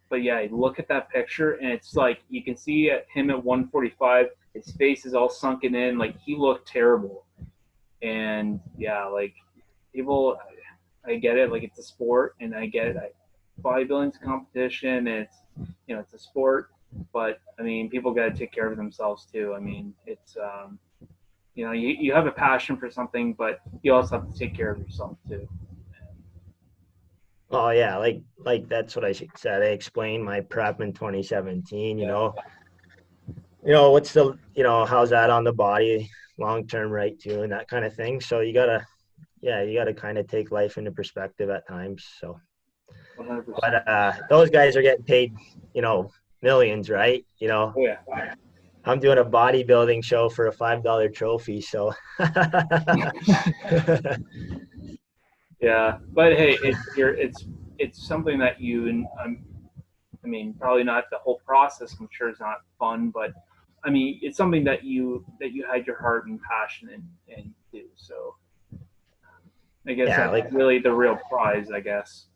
But yeah, look at that picture, and it's like you can see him at 145. His face is all sunken in. Like he looked terrible. And yeah, like people, I get it. Like it's a sport, and I get it. Bodybuilding's a competition, and it's a sport. But I mean, people got to take care of themselves too. I mean, it's you have a passion for something, but you also have to take care of yourself too. Oh yeah, like that's what I said. I explained my prep in 2017, Yeah, what's how's that on the body? long-term right too, and that kind of thing. So you gotta kind of take life into perspective at times. So, 100%. but those guys are getting paid, millions, right? Oh yeah. I'm doing a bodybuilding show for a $5 trophy. So, Yeah, but hey, it's something that I mean, probably not the whole process. I'm sure it's not fun, but I mean, it's something that you had your heart and passion in do. So I guess yeah, that's like really the real prize, I guess.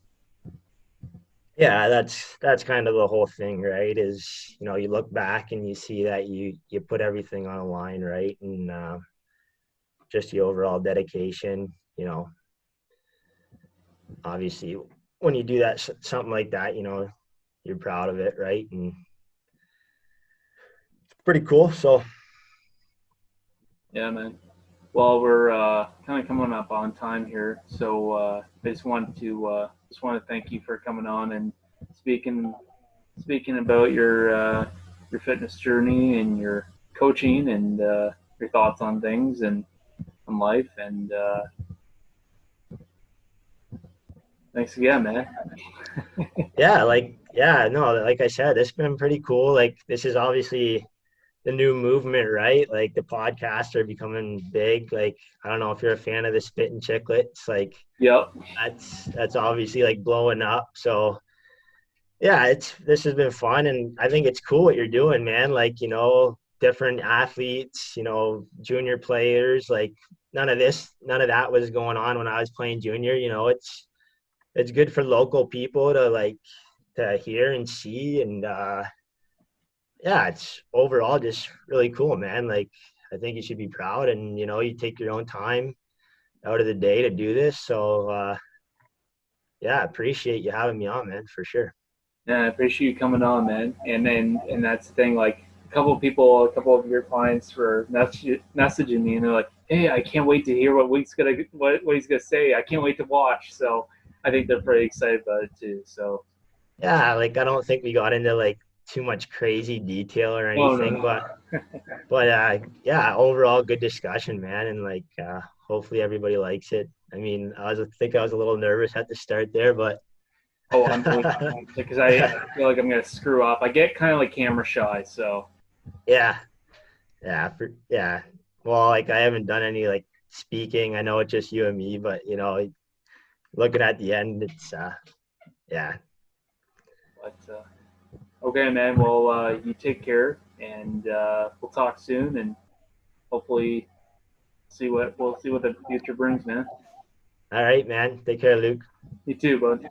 yeah, that's kind of the whole thing, right? Is you look back and you see that you put everything on a line, right? And just the overall dedication, obviously when you do that something like that, you're proud of it, right? And it's pretty cool. So Yeah, man. Well, we're kind of coming up on time here, so I just want to thank you for coming on and speaking speaking about your fitness journey and your coaching and your thoughts on things and on life. And thanks again, man. no, like I said, it's been pretty cool. Like this is obviously the new movement, right? Like the podcasts are becoming big. Like I don't know if you're a fan of the Spit and Chicklets, like Yep. that's obviously like blowing up. So yeah, this has been fun, and I think it's cool what you're doing, man. Like different athletes, junior players. Like none of that was going on when I was playing junior. It's good for local people to like to hear and see, and yeah, it's overall just really cool, man. Like I think you should be proud, and you take your own time out of the day to do this. So yeah, I appreciate you having me on, man, for sure. Yeah, I appreciate you coming on, man. And that's the thing. Like a couple of your clients were messaging me, and they're like, "Hey, I can't wait to hear what he's gonna say. I can't wait to watch." So I think they're pretty excited about it too. So Yeah, like I don't think we got into like too much crazy detail or no, no, anything, no. but yeah, overall good discussion, man, and like hopefully everybody likes it. I mean, I was a little nervous at the start there, but Oh, I'm really because I feel like I'm gonna screw up. I get kind of like camera shy, so yeah, yeah. Well, like I haven't done any like speaking. I know it's just you and me, but looking at the end, it's yeah. but okay, man. Well, you take care, and we'll talk soon, and hopefully we'll see what the future brings, man. All right, man. Take care, Luke. You too, bud.